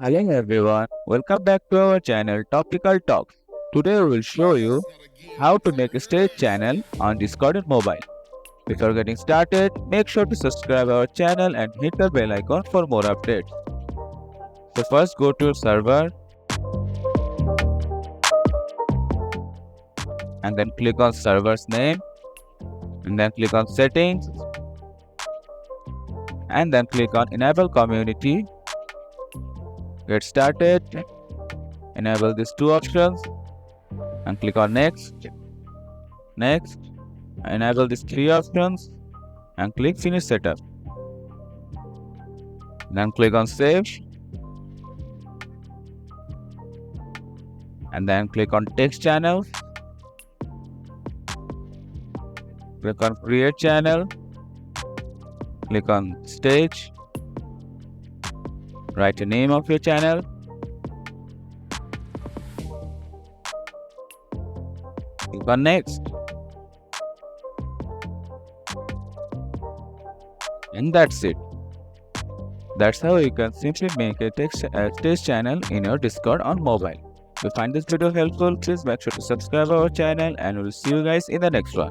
Hello everyone, welcome back to our channel Topical Talks. Today we will show you how to make a stage channel on Discord and mobile. Before getting started, make sure to subscribe our channel and hit the bell icon for more updates. So first go to your server and then click on server's name and then click on settings and then click on enable community. Get started, enable these two options and click on next, enable these three options and click finish setup. Then click on save and then click on text channel, click on create channel, click on stage, write the name of your channel, click on next, and that's it. That's how you can simply make a stage channel in your Discord on mobile. If you find this video helpful, please make sure to subscribe our channel and we'll see you guys in the next one.